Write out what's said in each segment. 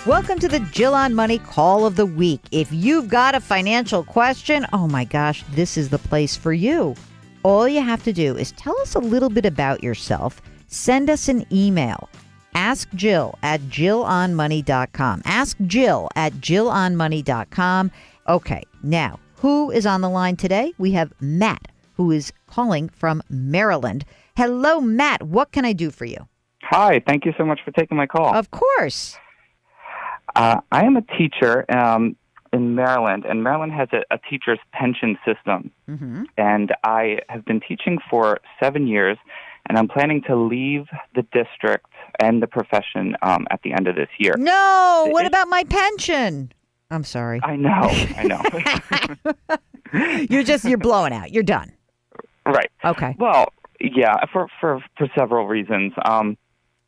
Welcome to the Jill on Money Call of the Week. If you've got a financial question, oh my gosh, this is the place for you. All you have to do is tell us a little bit about yourself. Send us an email. Ask Jill at JillOnMoney.com. Ask Jill at JillOnMoney.com. Okay, now, who is on the line today? We have Matt, who is calling from Maryland. Hello, Matt. What can I do for you? Hi. Thank you so much for taking my call. Of course. I am a teacher in Maryland, and Maryland has a teacher's pension system. Mm-hmm. And I have been teaching for 7 years, and I'm planning to leave the district and the profession at the end of this year. No! What about my pension? I'm sorry. I know. You're blowing out. You're done. Right. Okay. Well, yeah, for several reasons. I'm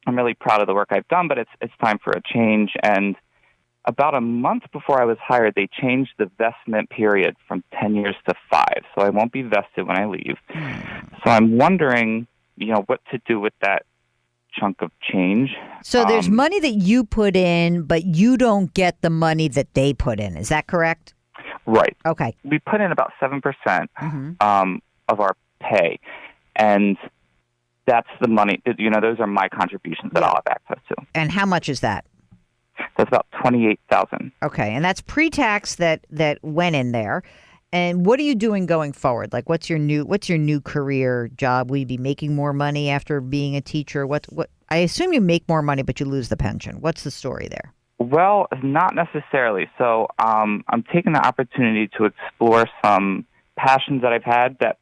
really proud of the work I've done, but it's time for a change. And about a month before I was hired, they changed the vestment period from 10 years to 5, so I won't be vested when I leave. So I'm wondering, what to do with that chunk of change. So there's money that you put in, but you don't get the money that they put in. Is that correct? Right. Okay. We put in about 7% of our pay, and that's the money. Those are my contributions that I'll have access to. And how much is that? That's about $28,000. Okay, and that's pre-tax that went in there. And what are you doing going forward? Like, what's your new career job? Will you be making more money after being a teacher? What? I assume you make more money, but you lose the pension. What's the story there? Well, not necessarily. So I'm taking the opportunity to explore some passions that I've had that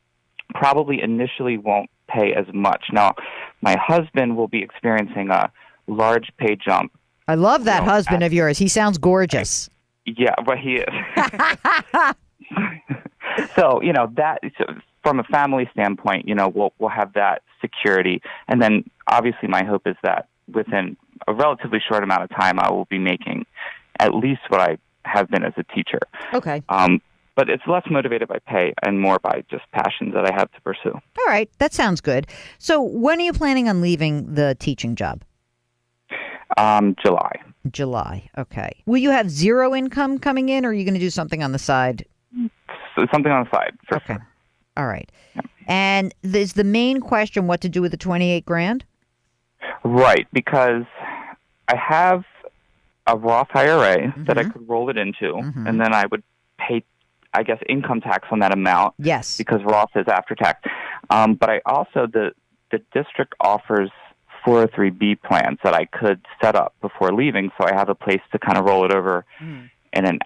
probably initially won't pay as much. Now, my husband will be experiencing a large pay jump. I love that husband of yours. He sounds gorgeous. Yeah, but he is. So, from a family standpoint, we'll have that security. And then obviously my hope is that within a relatively short amount of time, I will be making at least what I have been as a teacher. Okay. But it's less motivated by pay and more by just passions that I have to pursue. All right. That sounds good. So when are you planning on leaving the teaching job? July. Okay. Will you have zero income coming in, or are you going to do something on the side? So something on the side, for sure. All right. Yeah. And is the main question what to do with the $28,000? Right, because I have a Roth IRA that I could roll it into, and then I would pay, I guess, income tax on that amount. Yes. Because Roth is after tax. But I also, the district offers 403B plans that I could set up before leaving, so I have a place to kind of roll it over in an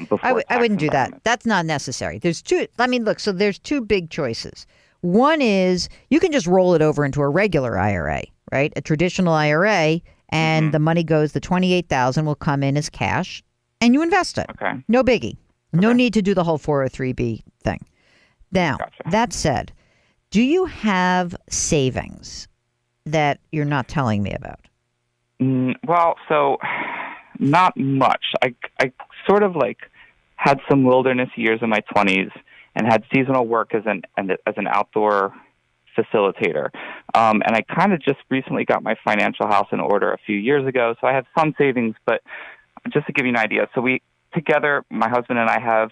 before I wouldn't do that. That's not necessary. There's two. I mean, look, so there's two big choices. One is you can just roll it over into a regular IRA, right? A traditional IRA, and the money goes, the $28,000 will come in as cash, and you invest it. Okay. No biggie. No need to do the whole 403B thing. Now, that said, do you have savings that you're not telling me about? Well, so not much. I sort of had some wilderness years in my 20s and had seasonal work as an outdoor facilitator. And I kind of just recently got my financial house in order a few years ago, so I have some savings. But just to give you an idea, so we together, my husband and I have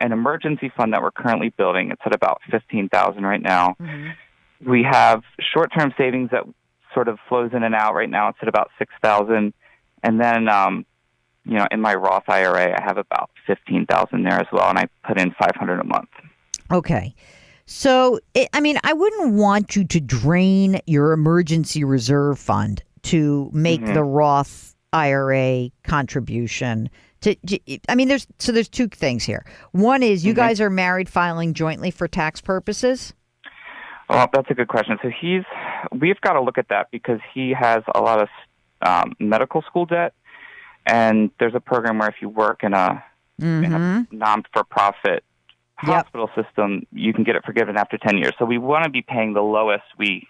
an emergency fund that we're currently building. It's at about $15,000 right now. We have short-term savings that sort of flows in and out. Right now it's at about $6,000. And then, in my Roth IRA, I have about $15,000 there as well, and I put in $500 a month. Okay. So, I wouldn't want you to drain your emergency reserve fund to make the Roth IRA contribution. There's two things here. One is you guys are married filing jointly for tax purposes? Well, that's a good question. So we've got to look at that because he has a lot of medical school debt, and there's a program where if you work in a non-for-profit hospital system, you can get it forgiven after 10 years. So we want to be paying the lowest we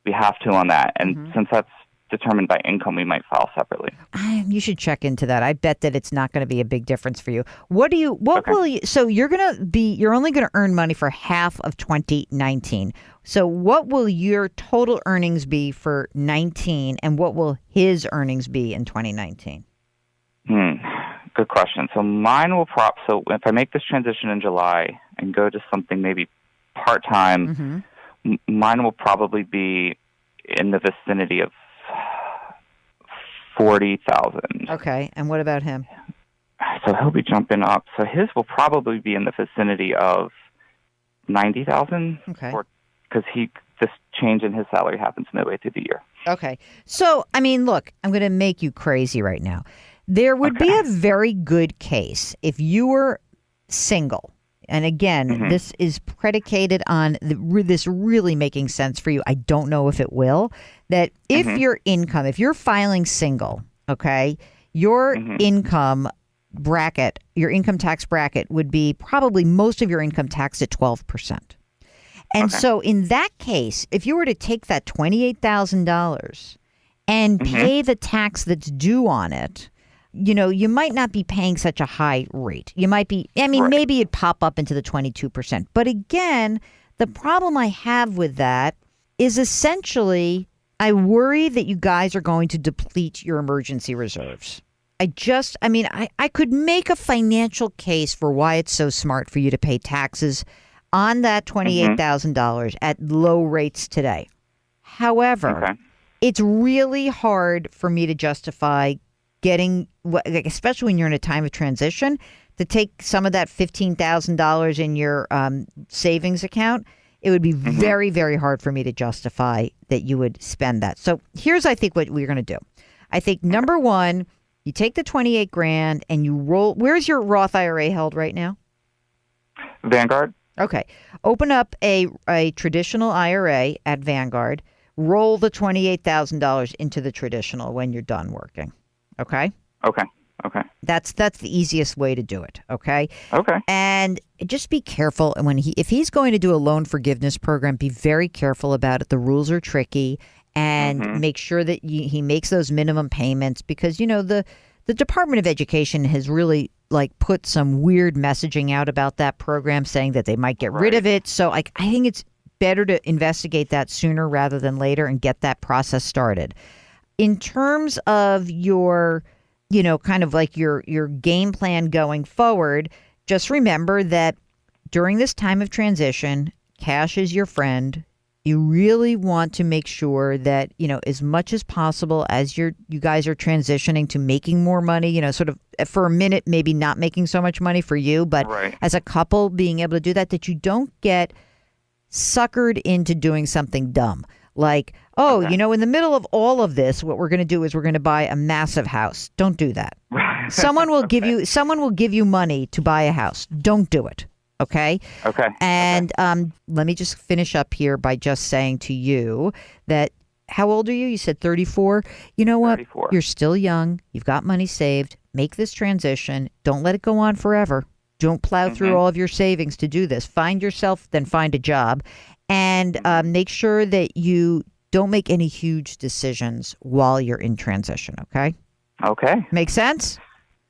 have to on that. And since that's determined by income, we might file separately. You should check into that. I bet that it's not going to be a big difference for you. So you're only going to earn money for half of 2019. So what will your total earnings be for 19, and what will his earnings be in 2019? Good question. So mine will so if I make this transition in July and go to something maybe part-time, mine will probably be in the vicinity of 40,000. Okay, and what about him? So he'll be jumping up. So his will probably be in the vicinity of 90,000. Okay. Because this change in his salary happens midway through the year. Okay. So, I mean, look, I'm going to make you crazy right now. There would be a very good case if you were single. And again, this is predicated on this really making sense for you. I don't know if it will. That if your income, if you're filing single, okay, your income bracket, your income tax bracket would be probably most of your income taxed at 12%. And so in that case, if you were to take that $28,000 and pay the tax that's due on it, you might not be paying such a high rate. You might be, maybe it'd pop up into the 22%. But again, the problem I have with that is essentially I worry that you guys are going to deplete your emergency reserves. I could make a financial case for why it's so smart for you to pay taxes on that $28,000 at low rates today. However, it's really hard for me to justify getting, especially when you're in a time of transition, to take some of that $15,000 in your savings account. It would be very, very hard for me to justify that you would spend that. So here's, I think, what we're going to do. I think number one, you take the 28 grand and you roll. Where's your Roth IRA held right now? Vanguard. Okay. Open up a traditional IRA at Vanguard. Roll the $28,000 into the traditional when you're done working. Okay? Okay. That's the easiest way to do it. Okay? Okay. And just be careful. And if he's going to do a loan forgiveness program, be very careful about it. The rules are tricky, and make sure that he makes those minimum payments, because the Department of Education has really put some weird messaging out about that program, saying that they might get rid of it. So I think it's better to investigate that sooner rather than later and get that process started. In terms of your, kind of your game plan going forward, just remember that during this time of transition, cash is your friend. You really want to make sure that, as much as possible as you guys are transitioning to making more money, sort of for a minute, maybe not making so much money for you, but as a couple being able to do that you don't get suckered into doing something dumb. Like, in the middle of all of this, what we're going to do is we're going to buy a massive house. Don't do that. Someone will give you money to buy a house. Don't do it. Okay. And let me just finish up here by just saying to you that, how old are you? You said 34. You know what? 34. You're still young. You've got money saved. Make this transition. Don't let it go on forever. Don't plow through all of your savings to do this. Find yourself, then find a job. And make sure that you don't make any huge decisions while you're in transition. Okay. Make sense?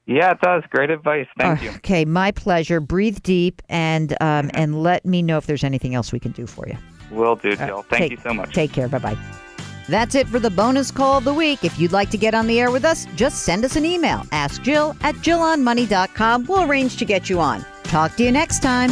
Yeah, it does. Great advice. Thank you. Okay, my pleasure. Breathe deep and let me know if there's anything else we can do for you. Will do, Jill. Thank you so much. Take care. Bye-bye. That's it for the bonus call of the week. If you'd like to get on the air with us, just send us an email. Ask Jill at JillOnMoney.com. We'll arrange to get you on. Talk to you next time.